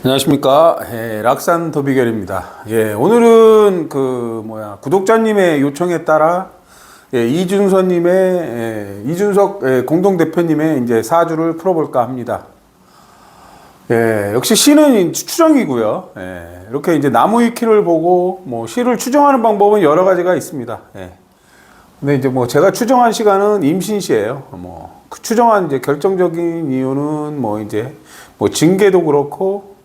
안녕하십니까. 락산 도비결입니다. 오늘은 구독자님의 요청에 따라 이준석 공동대표님의 이제 사주를 풀어볼까 합니다. 역시 시는 추정이고요. 이렇게 이제 나무 위키를 보고 시를 추정하는 방법은 여러 가지가 있습니다. 근데 이제 제가 추정한 시간은 임신시예요. 그 추정한 이제 결정적인 이유는 징계도 그렇고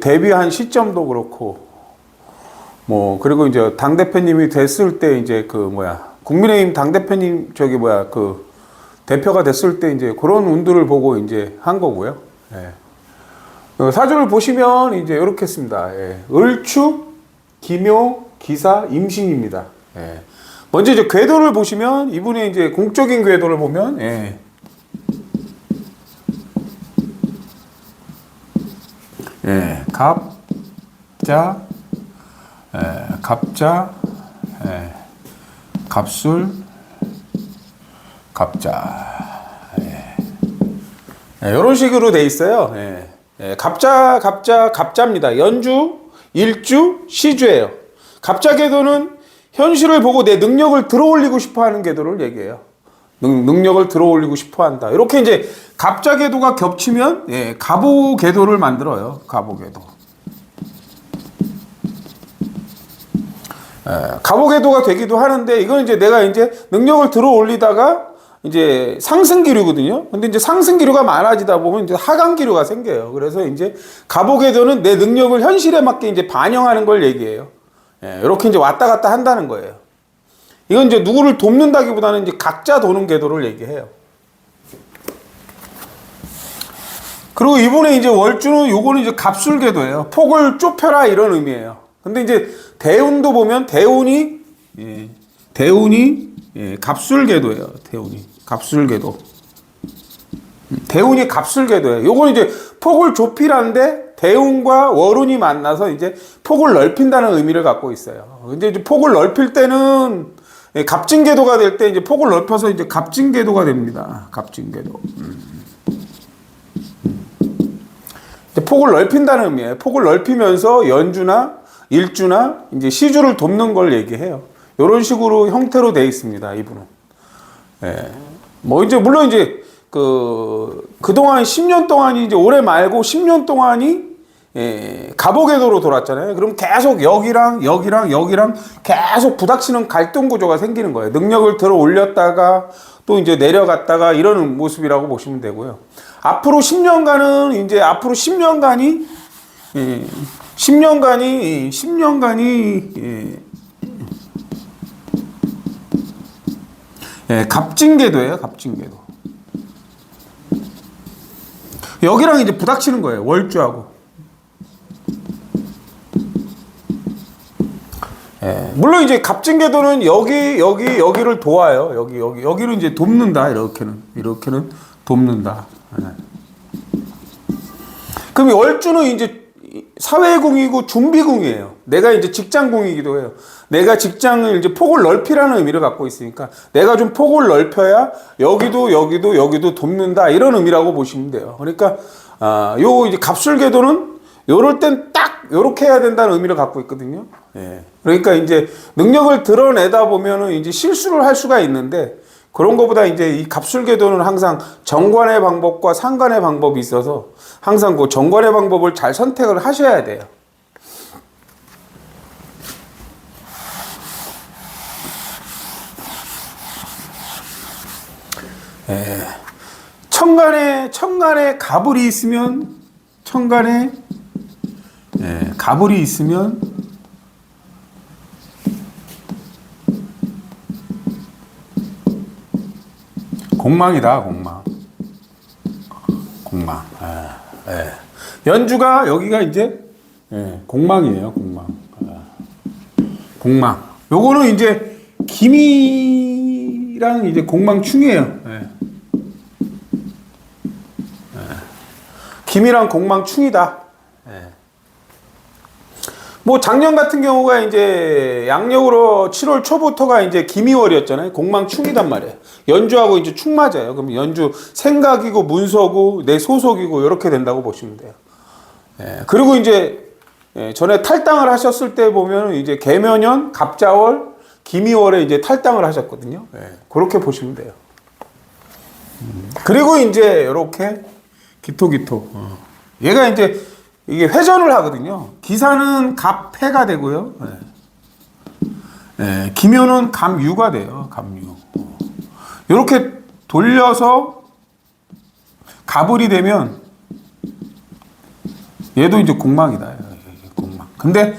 데뷔한 시점도 그렇고 그리고 이제 당 대표님이 됐을 때 이제 국민의힘 당 대표님 대표가 됐을 때 이제 그런 운들을 보고 이제 한 거고요. 사주를 보시면 이제 이렇게 씁니다. 을축, 기묘, 기사, 임신입니다. 먼저 이제 궤도를 보시면 이분의 이제 공적인 궤도를 보면 갑자, 갑술, 갑자. 이런 식으로 돼 있어요. 갑자입니다. 연주, 일주, 시주예요. 갑자 궤도는 현실을 보고 내 능력을 들어올리고 싶어 하는 궤도를 얘기해요. 능력을 들어올리고 싶어 한다. 이렇게 이제 갑자 궤도가 겹치면 갑오 궤도를 만들어요. 갑오 궤도. 갑오 궤도가 되기도 하는데 이건 이제 내가 이제 능력을 들어올리다가 이제 상승 기류거든요. 근데 이제 상승 기류가 많아지다 보면 이제 하강 기류가 생겨요. 그래서 이제 갑오 궤도는 내 능력을 현실에 맞게 이제 반영하는 걸 얘기해요. 이렇게 이제 왔다 갔다 한다는 거예요. 이건 이제 누구를 돕는다기보다는 이제 각자 도는 궤도를 얘기해요. 그리고 이번에 이제 월주는 요거는 이제 갑술 궤도예요. 폭을 좁혀라 이런 의미예요. 근데 이제 대운도 보면 대운이 갑술 궤도예요. 갑술 궤도. 대운이 갑술 궤도예요. 요거는 이제 폭을 좁히라는데 대운과 월운이 만나서 이제 폭을 넓힌다는 의미를 갖고 있어요. 근데 이제 폭을 넓힐 때는 갑진궤도가 될 때 이제 폭을 넓혀서 이제 갑진궤도가 됩니다. 갑진궤도. 폭을 넓힌다는 의미예요. 폭을 넓히면서 연주나 일주나 이제 시주를 돕는 걸 얘기해요. 이런 식으로 형태로 되어 있습니다. 이분은. 이제 물론 이제 그동안 10년 동안이 이제 올해 말고 10년 동안이 갑오궤도로 돌았잖아요. 그럼 계속 여기랑 계속 부닥치는 갈등 구조가 생기는 거예요. 능력을 들어 올렸다가 또 이제 내려갔다가 이러는 모습이라고 보시면 되고요. 앞으로 10년간은 이제 앞으로 10년간이 갑진궤도예요. 갑진궤도. 여기랑 이제 부닥치는 거예요. 월주하고. 물론 이제 갑진궤도는 여기를 도와요. 여기를 이제 돕는다. 이렇게는 돕는다. 그럼 월주는 이제 사회궁이고 준비궁이에요. 내가 이제 직장궁이기도 해요. 내가 직장을 이제 폭을 넓히라는 의미를 갖고 있으니까 내가 좀 폭을 넓혀야 여기도 돕는다. 이런 의미라고 보시면 돼요. 그러니까 요 이제 갑술궤도는 요럴 땐 딱 요렇게 해야 된다는 의미를 갖고 있거든요. 그러니까 이제 능력을 드러내다 보면은 이제 실수를 할 수가 있는데 그런 것보다 이제 이 갑술궤도는 항상 정관의 방법과 상관의 방법이 있어서 항상 그 정관의 방법을 잘 선택을 하셔야 돼요. 천간에 가불이 있으면 가불이 있으면 공망이다. 공망. 연주가 여기가 이제 공망이에요. 공망. 요거는 이제 기미랑 이제 공망충이에요. 기미랑 공망충이다. 작년 같은 경우가 이제 양력으로 7월 초부터가 이제 기미월이었잖아요. 공망충이단 말이에요. 연주하고 이제 충 맞아요. 그럼 연주 생각이고 문서고 내 소속이고 이렇게 된다고 보시면 돼요. 그리고 이제 전에 탈당을 하셨을 때 보면 이제 계면연, 갑자월, 기미월에 이제 탈당을 하셨거든요. 그렇게 보시면 돼요. 그리고 이제 이렇게 기토. 얘가 이제 이게 회전을 하거든요. 기사는 갑해가 되고요. 기묘는 갑유가 돼요. 갑유. 이렇게 돌려서 갑을이 되면 얘도 이제 공망이다. 공망. 근데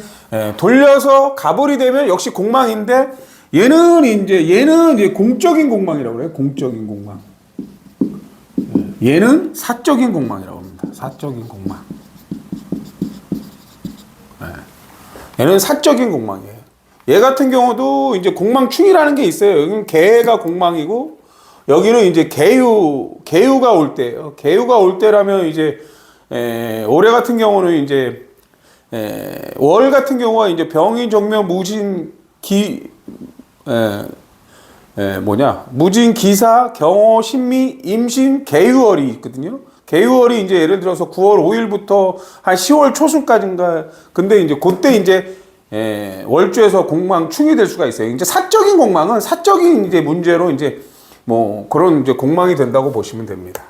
돌려서 갑을이 되면 역시 공망인데 얘는 이제 공적인 공망이라고 그래요. 공적인 공망. 얘는 사적인 공망이라고 합니다. 사적인 공망. 얘는 사적인 공망이에요. 얘 같은 경우도 이제 공망충이라는 게 있어요. 여기는 개가 공망이고 여기는 이제 개유가 올 때예요. 개유가 올 때라면 이제 올해 같은 경우는 이제 월 같은 경우가 이제 병인 정묘 무진 무진 기사 경호 신미 임신 개유월이 있거든요. 개유월이 이제 예를 들어서 9월 5일부터 한 10월 초순까지인가. 근데 이제 그때 이제 월주에서 공망충이 될 수가 있어요. 이제 사적인 공망은 사적인 이제 문제로 이제 뭐 그런 이제 공망이 된다고 보시면 됩니다.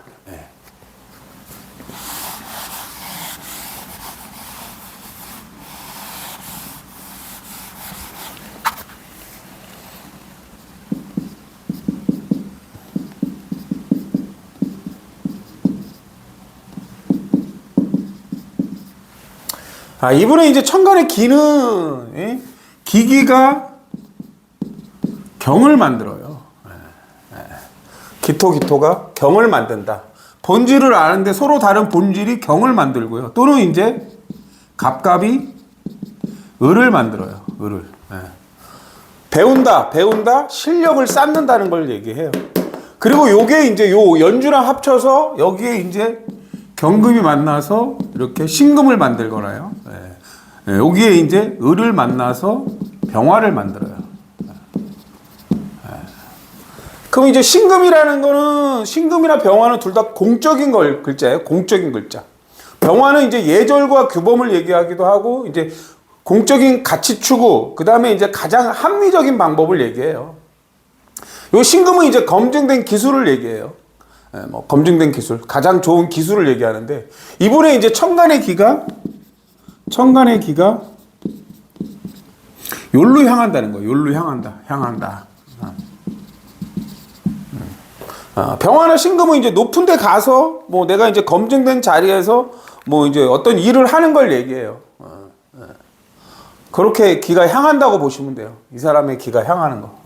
이분은 이제 천간의 기는 기기가 경을 만들어요. 기토가 경을 만든다. 본질을 아는데 서로 다른 본질이 경을 만들고요. 또는 이제 갑갑이 을을 만들어요. 을을. 배운다, 실력을 쌓는다는 걸 얘기해요. 그리고 요게 이제 요 연주랑 합쳐서 여기에 이제 경금이 만나서 이렇게 신금을 만들거나요. 여기에 이제 을을 만나서 병화를 만들어요. 그럼 이제 신금이라는 거는 신금이나 병화는 둘 다 공적인 글자예요. 공적인 글자. 병화는 이제 예절과 규범을 얘기하기도 하고 이제 공적인 가치 추구, 그 다음에 이제 가장 합리적인 방법을 얘기해요. 요 신금은 이제 검증된 기술을 얘기해요. 뭐 검증된 기술, 가장 좋은 기술을 얘기하는데 이분의 이제 천간의 기가 요로 향한다는 거예요. 요로 향한다. 병화나 신금은 이제 높은 데 가서 뭐 내가 이제 검증된 자리에서 뭐 이제 어떤 일을 하는 걸 얘기해요. 그렇게 기가 향한다고 보시면 돼요. 이 사람의 기가 향하는 거.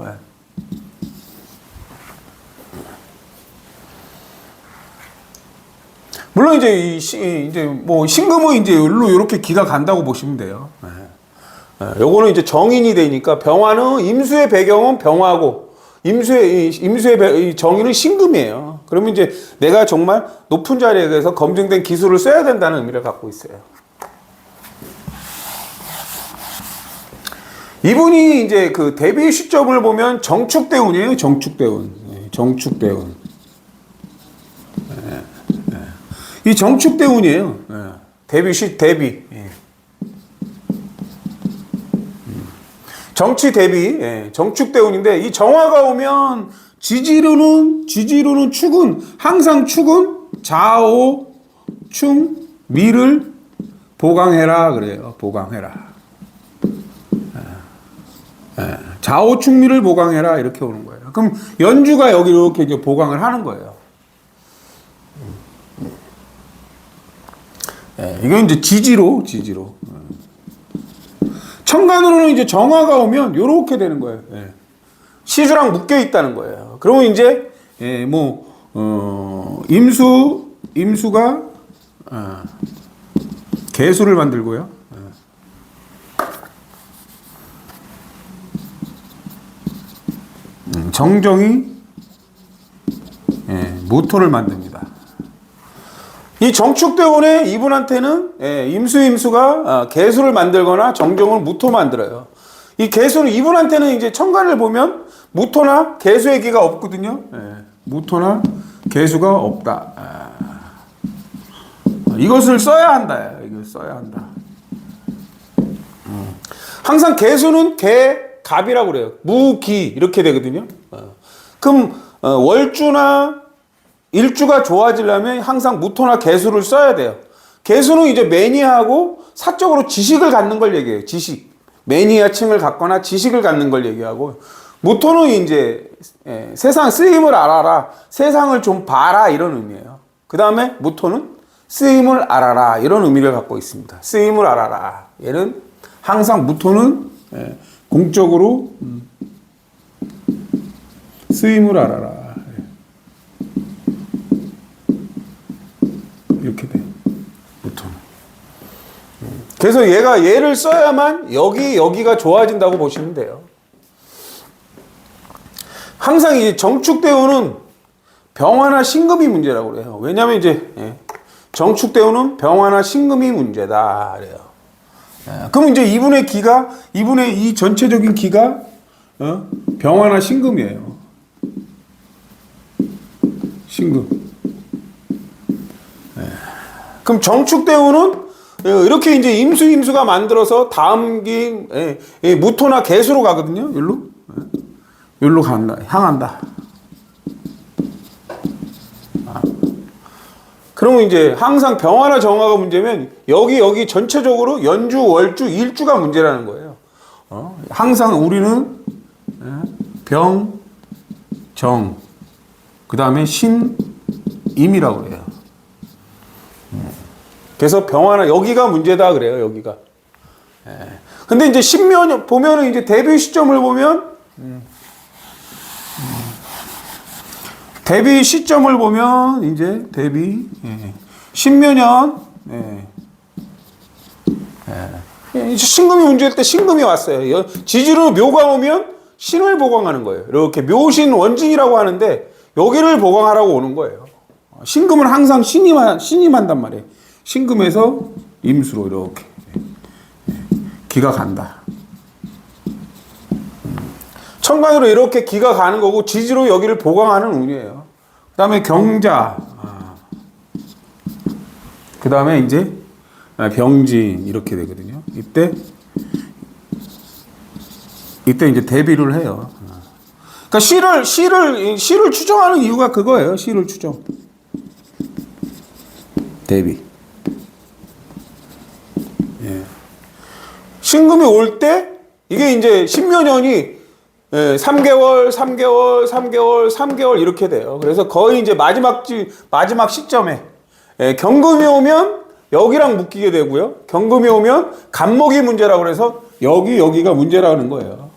물론 이제 이제 뭐 신금은 이제 여기로 이렇게 기가 간다고 보시면 돼요. 요거는 이제 정인이 되니까 병화는 임수의 배경은 병화고 임수의 정인은 신금이에요. 그러면 이제 내가 정말 높은 자리에서 검증된 기술을 써야 된다는 의미를 갖고 있어요. 이분이 이제 그 데뷔 시점을 보면 정축대운이에요. 정축대운. 이 정축대운이에요. 데뷔. 정치 대비, 정축대운인데 이 정화가 오면 지지로는 축은 항상 축은 좌오 충 미를 보강해라 그래요. 보강해라. 좌오 충미를 보강해라 이렇게 오는 거예요. 그럼 연주가 여기 이렇게 이제 보강을 하는 거예요. 이건 이제 지지로. 천간으로는 이제 정화가 오면 요렇게 되는 거예요. 시주랑 묶여 있다는 거예요. 그러면 이제 임수가 개수를 만들고요. 정정이 모토를 만듭니다. 이 정축대운에 이분한테는 임수가 개수를 만들거나 정정을 무토 만들어요. 이 개수는 이분한테는 이제 천간을 보면 무토나 개수의 기가 없거든요. 무토나 개수가 없다. 이것을 써야 한다. 이것을. 써야 한다. 항상 개수는 개, 갑이라고 그래요. 무, 기 이렇게 되거든요. 그럼 월주나 일주가 좋아지려면 항상 무토나 개수를 써야 돼요. 개수는 이제 매니아하고 사적으로 지식을 갖는 걸 얘기해요. 지식. 매니아층을 갖거나 지식을 갖는 걸 얘기하고, 무토는 이제 세상 쓰임을 알아라, 세상을 좀 봐라 이런 의미예요. 그 다음에 무토는 쓰임을 알아라 이런 의미를 갖고 있습니다. 쓰임을 알아라. 얘는 항상 무토는 공적으로 쓰임을 알아라 이렇게 돼요. 무토는. 그래서 얘를 써야만 여기가 좋아진다고 보시면 돼요. 항상 이 정축대운은 병화나 신금이 문제라고 그래요. 왜냐하면 이제 정축대운은 병화나 신금이 문제다 그래요. 그럼 이제 이분의 이 전체적인 기가 병화나 신금이에요. 신금. 그럼 정축대운은 이렇게 이제 임수가 만들어서 다음 기 무토나 개수로 가거든요. 여기로 향한다. 그러면 이제 항상 병화나 정화가 문제면 여기 전체적으로 연주, 월주, 일주가 문제라는 거예요. 항상 우리는 병, 정, 그 다음에 신, 임이라고 그래요. 그래서 병화나 여기가 문제다 그래요. 여기가. 근데 이제 신묘년 보면은 이제 데뷔 시점을 보면 데뷔 시점을 보면 이제 데뷔 신묘년 신금이 문제일 때 신금이 왔어요. 지지로 묘가 오면 신을 보강하는 거예요. 이렇게 묘신 원진이라고 하는데 여기를 보강하라고 오는 거예요. 신금은 항상 신임 한단 말이에요. 신금에서 임수로 이렇게 기가 간다. 천간으로 이렇게 기가 가는 거고 지지로 여기를 보강하는 운이에요. 그 다음에 경자. 그 다음에 이제 병진 이렇게 되거든요. 이때 이제 대비를 해요. 그러니까 시를 추정하는 이유가 그거예요. 시를 추정. 대비. 신금이 올 때 이게 이제 신묘년이 3개월 이렇게 돼요. 그래서 거의 이제 마지막 시점에 경금이 오면 여기랑 묶이게 되고요. 경금이 오면 간목이 문제라고 그래서 여기가 문제라는 거예요.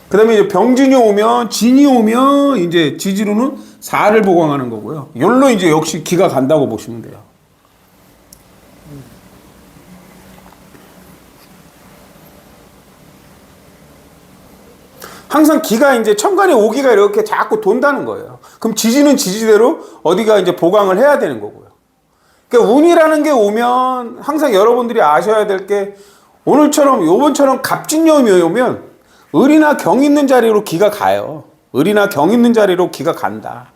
그 다음에 이제 병진이 오면 진이 오면 이제 지지로는 4를 보강하는 거고요. 열로 이제 역시 기가 간다고 보시면 돼요. 항상 기가 이제 천간에 오기가 이렇게 자꾸 돈다는 거예요. 그럼 지지는 지지대로 어디가 이제 보강을 해야 되는 거고요. 그러니까 운이라는 게 오면 항상 여러분들이 아셔야 될 게 요번처럼 갑진년이 오면 을이나 경 있는 자리로 기가 가요. 을이나 경 있는 자리로 기가 간다.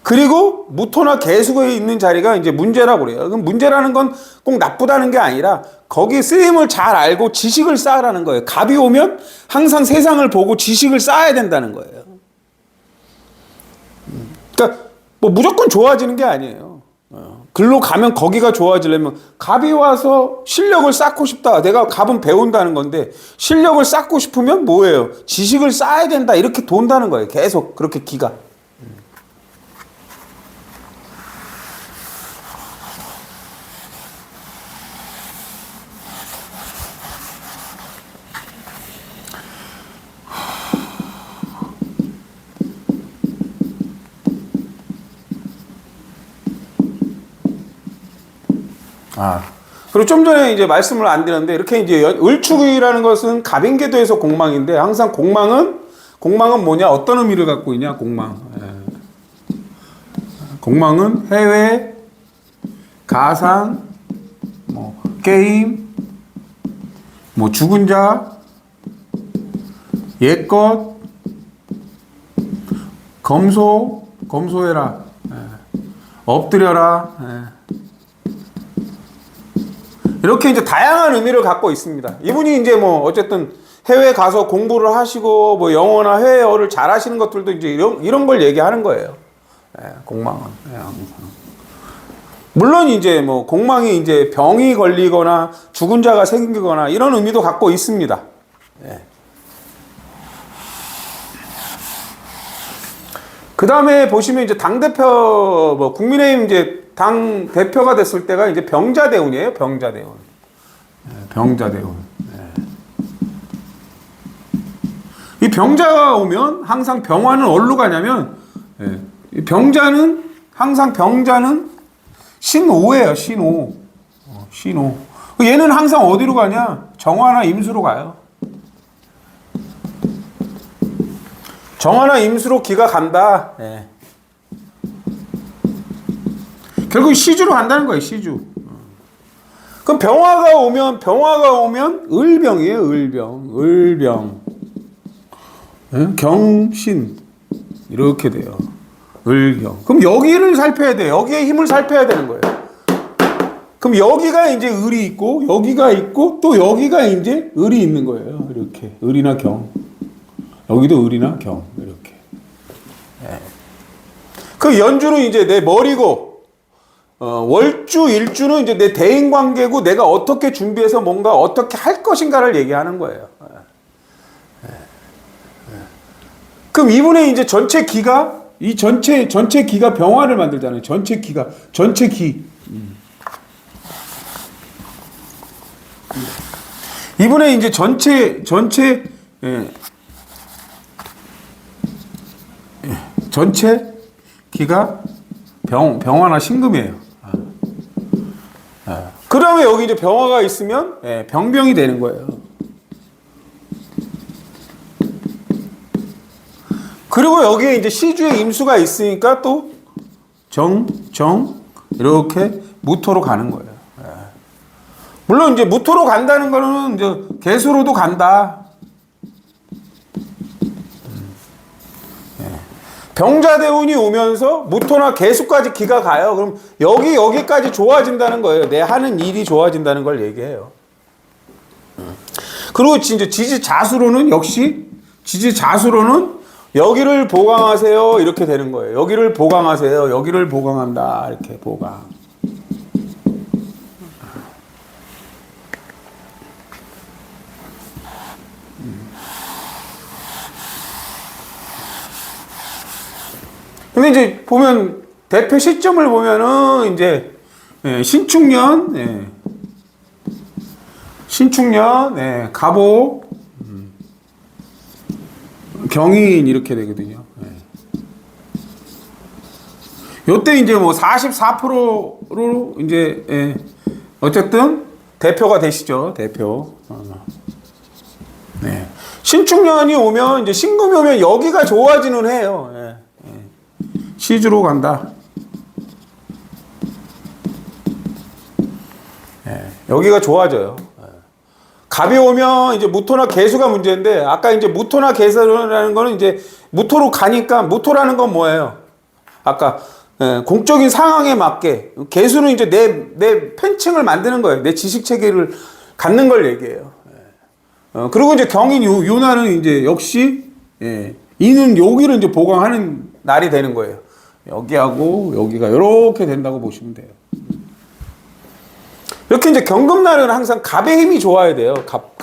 그리고 무토나 개수가 있는 자리가 이제 문제라고 그래요. 그럼 문제라는 건 꼭 나쁘다는 게 아니라 거기 쓰임을 잘 알고 지식을 쌓으라는 거예요. 갑이 오면 항상 세상을 보고 지식을 쌓아야 된다는 거예요. 그러니까 뭐 무조건 좋아지는 게 아니에요. 글로 가면 거기가 좋아지려면 갑이 와서 실력을 쌓고 싶다. 내가 갑은 배운다는 건데 실력을 쌓고 싶으면 뭐예요? 지식을 쌓아야 된다. 이렇게 돈다는 거예요. 계속 그렇게 기가. 그리고 좀 전에 이제 말씀을 안 드렸는데 이렇게 이제 을축이라는 것은 갑인계도에서 공망인데 항상 공망은 뭐냐? 어떤 의미를 갖고 있냐? 공망은 해외, 가상, 뭐 게임, 뭐 죽은 자, 옛것, 검소해라, 엎드려라. 이렇게 이제 다양한 의미를 갖고 있습니다. 이분이 이제 뭐 어쨌든 해외 가서 공부를 하시고 뭐 영어나 해외어를 잘 하시는 것들도 이제 이런 걸 얘기하는 거예요. 예, 공망은. 예, 항상. 물론 이제 뭐 공망이 이제 병이 걸리거나 죽은 자가 생기거나 이런 의미도 갖고 있습니다. 예. 그 다음에 보시면 이제 당대표, 뭐 국민의힘 이제 당대표가 됐을 때가 이제 병자대운이에요. 병자대운. 예, 병자대운. 예. 이 병자가 오면 항상 병화는 어디로 가냐면, 예, 이 병자는, 항상 병자는 신오예요. 신오. 신오. 얘는 항상 어디로 가냐? 정화나 임수로 가요. 정화나 임수로 기가 간다. 예. 결국 시주로 간다는 거예요. 시주. 그럼 병화가 오면 을병이에요. 을병. 을병. 예? 경신. 이렇게 돼요. 을경. 그럼 여기를 살펴야 돼요. 여기에 힘을 살펴야 되는 거예요. 그럼 여기가 이제 을이 있고, 여기가 있고, 또 여기가 이제 을이 있는 거예요. 이렇게. 을이나 경. 여기도 을이나 경. 이렇게. 예. 그 연주는 이제 내 머리고, 월주, 일주는 이제 내 대인 관계고, 내가 어떻게 준비해서 뭔가 어떻게 할 것인가를 얘기하는 거예요. 예. 그럼 이분의 이제 전체 기가, 이 전체 기가 병화를 만들잖아요. 전체 기가, 전체 기. 이분의 이제 전체 기가 병화나 신금이에요. 그 다음에 여기 이제 병화가 있으면 병병이 되는 거예요. 그리고 여기에 이제 시주에 임수가 있으니까 또 정 이렇게 무토로 가는 거예요. 물론 이제 무토로 간다는 거는 이제 개수로도 간다. 병자대운이 오면서 무토나 개수까지 기가 가요. 그럼 여기까지 좋아진다는 거예요. 내 하는 일이 좋아진다는 걸 얘기해요. 그리고 이제 지지자수로는 역시 지지자수로는 여기를 보강하세요. 이렇게 되는 거예요. 여기를 보강하세요. 여기를 보강한다. 이렇게 보강. 근데 이제 보면 대표 시점을 보면은 이제 신축년, 갑오, 경인 이렇게 되거든요. 요때 이제 뭐 44%로 이제 어쨌든 대표가 되시죠. 대표. 신축년이 오면 이제 신금이 오면 여기가 좋아지는 해요. 시주로 간다. 여기가 좋아져요. 갑이 오면 이제 무토나 개수가 문제인데, 아까 이제 무토나 개수라는 거는 이제 무토로 가니까, 무토라는 건 뭐예요? 아까 공적인 상황에 맞게, 개수는 이제 내 팬층을 만드는 거예요. 내 지식 체계를 갖는 걸 얘기해요. 그리고 이제 경인 요나는 이제 역시 이는 여기를 이제 보강하는 날이 되는 거예요. 여기하고 여기가 이렇게 된다고 보시면 돼요. 이렇게 이제 경금날은 항상 갑의 힘이 좋아야 돼요. 갑.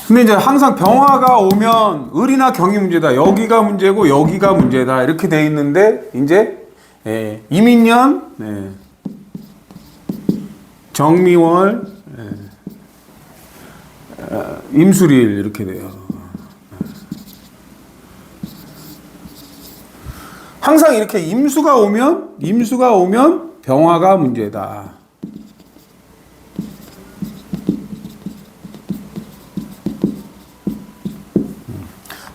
근데 이제 항상 병화가 오면 을이나 경이 문제다. 여기가 문제고 여기가 문제다. 이렇게 돼 있는데 이제 이민년, 정미월, 임수리일 이렇게 돼요. 항상 이렇게 임수가 오면 병화가 문제다.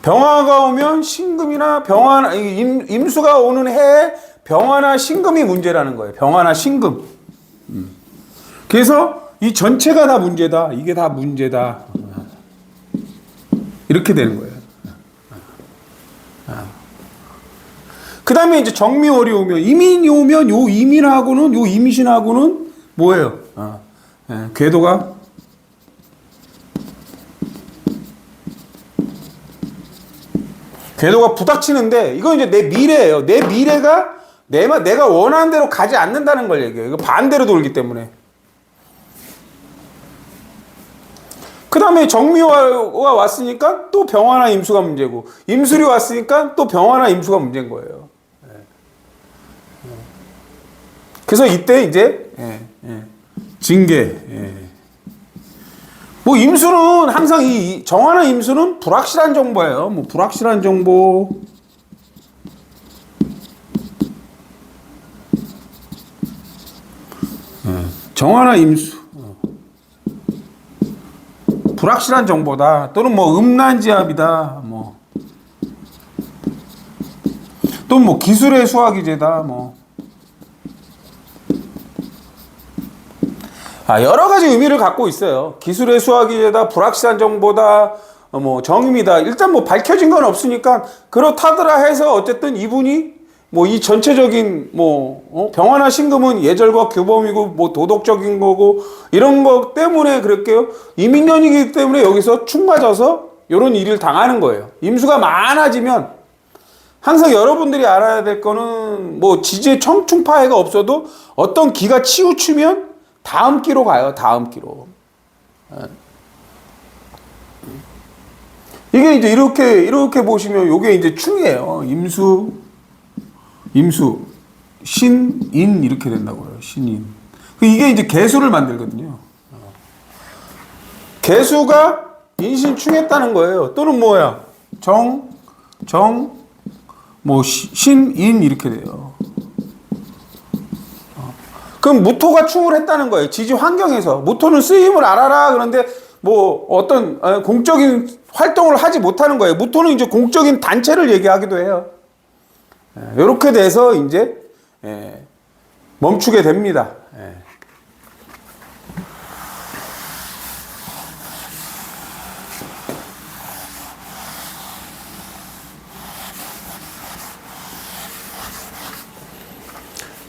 병화가 오면 신금이나 병화, 임수가 오는 해에 병화나 신금이 문제라는 거예요. 병화나 신금. 그래서 이 전체가 다 문제다. 이게 다 문제다. 이렇게 되는 거예요. 그 다음에 이제 정미월이 오면, 이민이 오면 요 이민하고는, 요 임신하고는 뭐예요? 궤도가 부닥치는데, 이건 이제 내 미래예요. 내 미래가 내가 원하는 대로 가지 않는다는 걸 얘기해요. 이거 반대로 돌기 때문에. 그 다음에 정미화가 왔으니까 또 병화나 임수가 문제고, 임술이 왔으니까 또 병화나 임수가 문제인 거예요. 그래서 이때 이제 징계. 뭐 임수는 항상 이 정화나 임수는 불확실한 정보예요. 뭐 불확실한 정보. 정화나 임수. 불확실한 정보다. 또는 뭐 음란지압이다. 뭐. 또는 뭐 기술의 수화기제다. 뭐. 여러 가지 의미를 갖고 있어요. 기술의 수화기제다, 불확실한 정보다, 뭐 정임이다. 일단 뭐 밝혀진 건 없으니까 그렇다더라 해서 어쨌든 이분이 뭐 이 전체적인 뭐 병화나 신금은 예절과 규범이고 뭐 도덕적인 거고 이런 것 때문에 그럴게요. 이민년이기 때문에 여기서 축 맞아서 이런 일을 당하는 거예요. 임수가 많아지면 항상 여러분들이 알아야 될 거는 뭐 지지의 청충파해가 없어도 어떤 기가 치우치면 다음 기로 가요. 다음 기로. 이게 이제 이렇게 보시면 요게 이제 충이에요. 임수, 신인 이렇게 된다고요. 신인. 이게 이제 개수를 만들거든요. 개수가 인신충했다는 거예요. 또는 뭐야? 뭐 신인 이렇게 돼요. 그럼 무토가 충을 했다는 거예요. 지지 환경에서. 무토는 쓰임을 알아라. 그런데 뭐 어떤 공적인 활동을 하지 못하는 거예요. 무토는 이제 공적인 단체를 얘기하기도 해요. 이렇게 돼서 이제 멈추게 됩니다.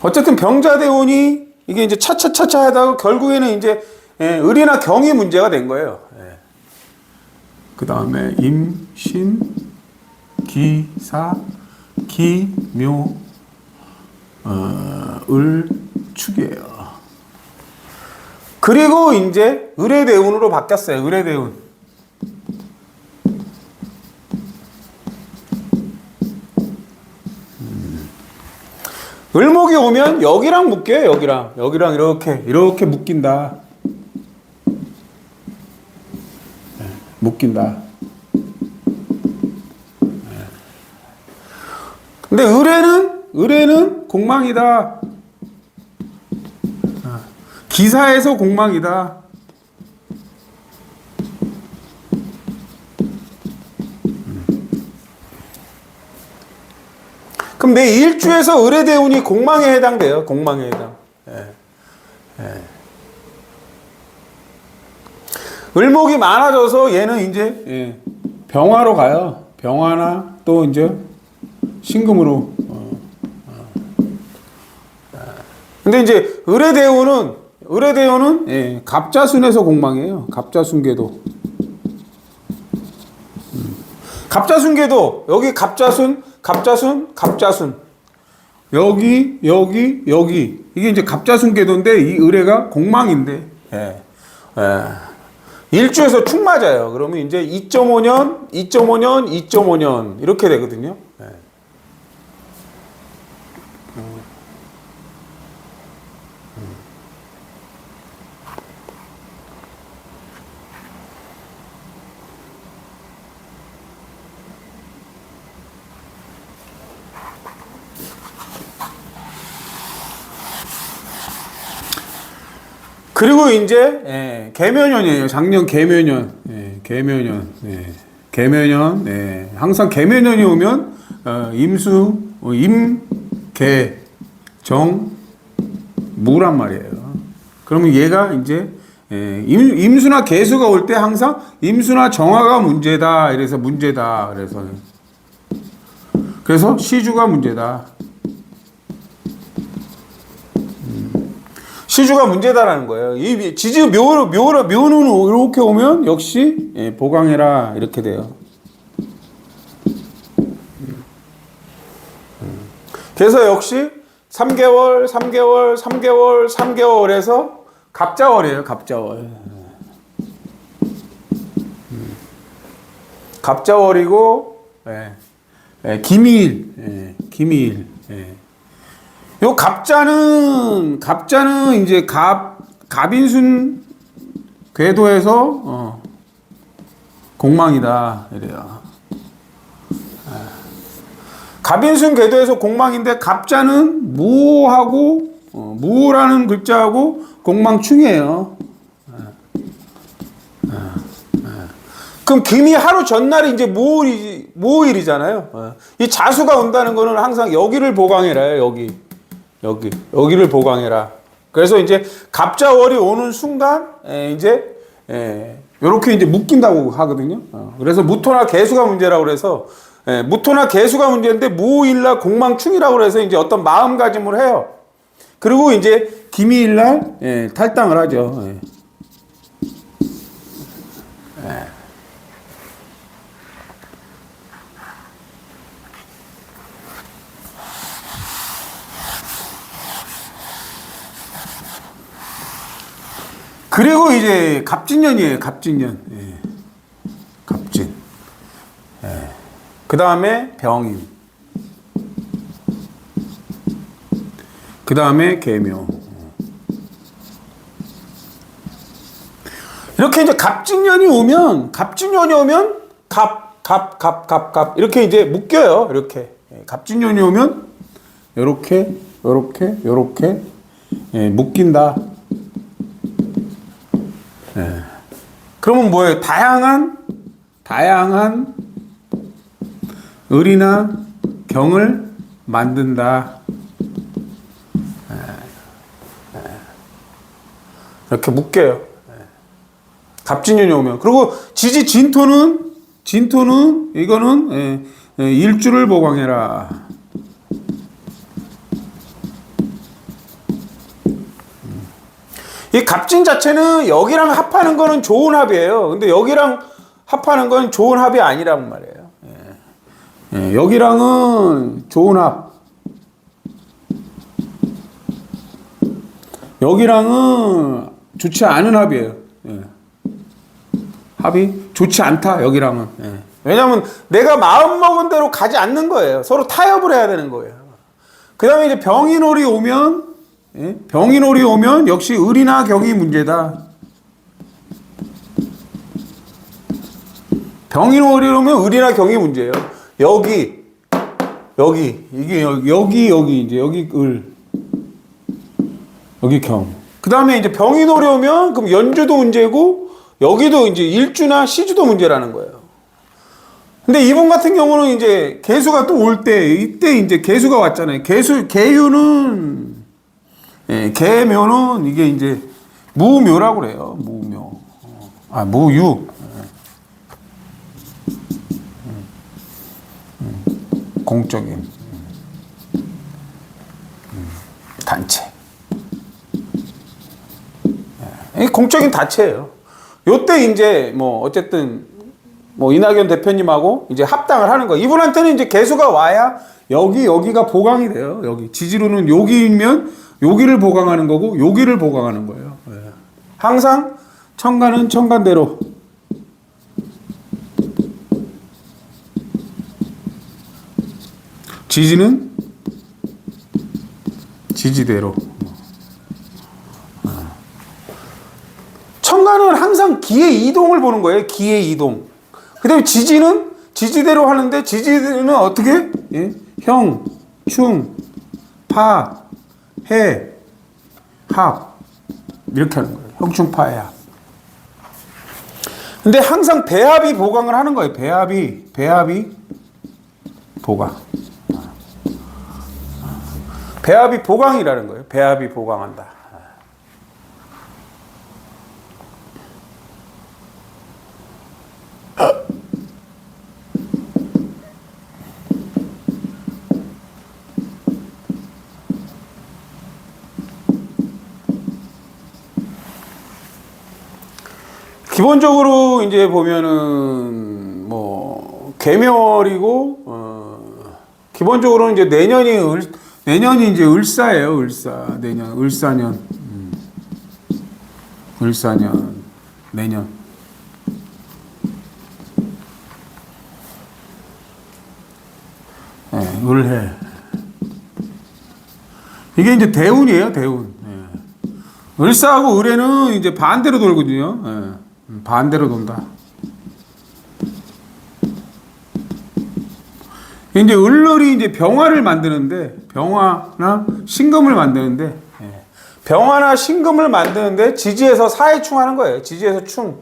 어쨌든 병자대운이 이게 이제 차차차차 하다가 결국에는 이제 을이나 경이 문제가 된 거예요. 그 다음에 임신, 기사, 기묘, 을, 축이에요. 그리고 이제 을의 대운으로 바뀌었어요. 을의 대운. 을목이 오면 여기랑 묶여요. 여기랑 이렇게 묶인다. 묶인다. 근데 을에는 공망이다. 기사에서 공망이다. 그럼 내 일주에서 을의 대운이 공망에 해당돼요. 공망에 해당. 을목이 많아져서 얘는 이제 병화로 가요. 병화나 또 이제 신금으로. 근데 이제 을의 대운은 갑자순에서 공망이에요. 갑자순계도. 갑자순계도 여기 갑자순. 여기 이게 이제 갑자순계도인데 이 을해가 공망인데. 일주에서 축 맞아요. 그러면 이제 2.5년 이렇게 되거든요. 그리고 이제 개묘년이에요. 작년 개묘년. 개묘년. 항상 개묘년이 오면 임수, 개, 정, 무란 말이에요. 그러면 얘가 이제 예, 임수나 개수가 올 때 항상 임수나 정화가 문제다. 이래서 문제다. 그래서 시주가 문제다. 시주가 문제다라는 거예요. 이 지지 묘는 이렇게 오면 역시 예, 보강해라 이렇게 돼요. 그래서 역시 3개월에서 갑자월이에요. 갑자월. 갑자월이고 예, 예, 기미일. 예, 기미일. 예. 요 갑자는 이제 갑인순 궤도에서 공망이다 이래요. 갑인순 궤도에서 공망인데 갑자는 무하고 무라는 글자하고 공망충이에요. 그럼 금이 하루 전날이 이제 모일이잖아요. 이 자수가 온다는 거는 항상 여기를 보강해라요. 여기를 보강해라. 그래서 이제 갑자월이 오는 순간 이제 이렇게 이제 묶인다고 하거든요. 그래서 무토나 개수가 문제라고 그래서 무토나 개수가 문제인데 무일날 공망충이라고 그래서 이제 어떤 마음가짐을 해요. 그리고 이제 기미일날 탈당을 하죠. 그리고 이제 갑진년이에요. 갑진년. 갑진. 그 다음에 병인. 그 다음에 계묘. 이렇게 이제 갑진년이 오면 갑 이렇게 이제 묶여요. 이렇게 갑진년이 오면 요렇게 묶인다. 그러면 뭐예요? 다양한 을이나 경을 만든다. 이렇게 묶여요. 갑진년이 오면. 그리고 지지 진토는 이거는 일주를 보강해라. 이 갑진 자체는 여기랑 합하는 거는 좋은 합이에요. 근데 여기랑 합하는 건 좋은 합이 아니란 말이에요. 여기랑은 좋은 합. 여기랑은 좋지 않은 합이에요. 합이 좋지 않다, 여기랑은. 왜냐면 내가 마음 먹은 대로 가지 않는 거예요. 서로 타협을 해야 되는 거예요. 그 다음에 이제 병인월이 오면 역시 을이나 경이 문제다. 병인월이 오면 을이나 경이 문제예요. 여기 이게 여기 이제 여기 을, 여기 경. 그 다음에 이제 병인월이 오면 그럼 연주도 문제고 여기도 이제 일주나 시주도 문제라는 거예요. 근데 이분 같은 경우는 이제 개수가 또 올 때 이때 이제 개수가 왔잖아요. 계유는 계묘는 이게 이제 무묘라고 그래요. 무묘. 무유. 공적인 단체. 공적인 단체예요. 요때 이제 뭐 어쨌든 뭐 이낙연 대표님하고 이제 합당을 하는 거. 이분한테는 이제 개수가 와야 여기가 보강이 돼요. 여기 지지로는 여기면 여기를 보강하는 거고 여기를 보강하는 거예요. 항상 천간은 천간대로. 지지는 지지대로. 천간은 항상 기의 이동을 보는 거예요. 기의 이동. 그 다음에 지지는 지지대로 하는데 지지는 어떻게? 형, 충, 파, 해, 합 이렇게 하는 거예요. 형충파해 합. 근데 항상 배합이 보강을 하는 거예요. 배합이 보강. 배합이 보강이라는 거예요. 배합이 보강한다. 기본적으로 이제 보면은 뭐 개멸이고 기본적으로 이제 내년이 이제 을사예요. 을사년 내년. 네, 을해. 이게 이제 대운이에요, 대운. 네. 을사하고 을해는 이제 반대로 돌거든요. 네. 반대로 돈다. 이제 을을이 이제 병화를 만드는데, 병화나 신금을 만드는데, 예. 병화나 신금을 만드는데 지지에서 사해충하는 거예요. 지지에서 충.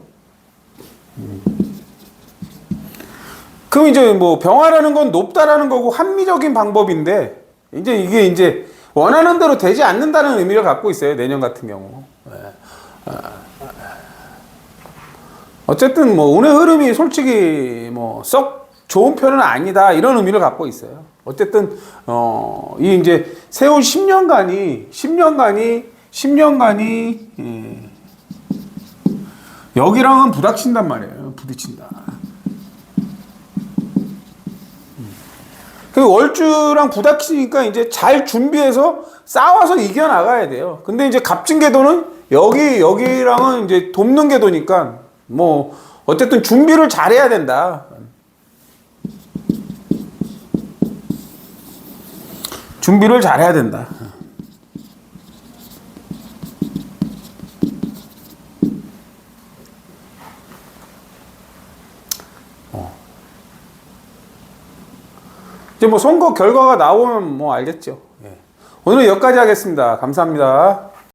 그럼 이제 뭐 병화라는 건 높다라는 거고 합리적인 방법인데, 이제 이게 이제 원하는 대로 되지 않는다는 의미를 갖고 있어요. 내년 같은 경우. 예. 어쨌든 뭐 운의 흐름이 솔직히 뭐 썩 좋은 편은 아니다 이런 의미를 갖고 있어요. 어쨌든 이 이제 세운 10년간이 예. 여기랑은 부닥친단 말이에요. 부딪힌다. 그 월주랑 부닥치니까 이제 잘 준비해서 싸워서 이겨 나가야 돼요. 근데 이제 갑진궤도는 여기랑은 이제 돕는 궤도니까 뭐 어쨌든 준비를 잘해야 된다. 준비를 잘해야 된다. 이제 뭐 선거 결과가 나오면 뭐 알겠죠. 예. 오늘 여기까지 하겠습니다. 감사합니다.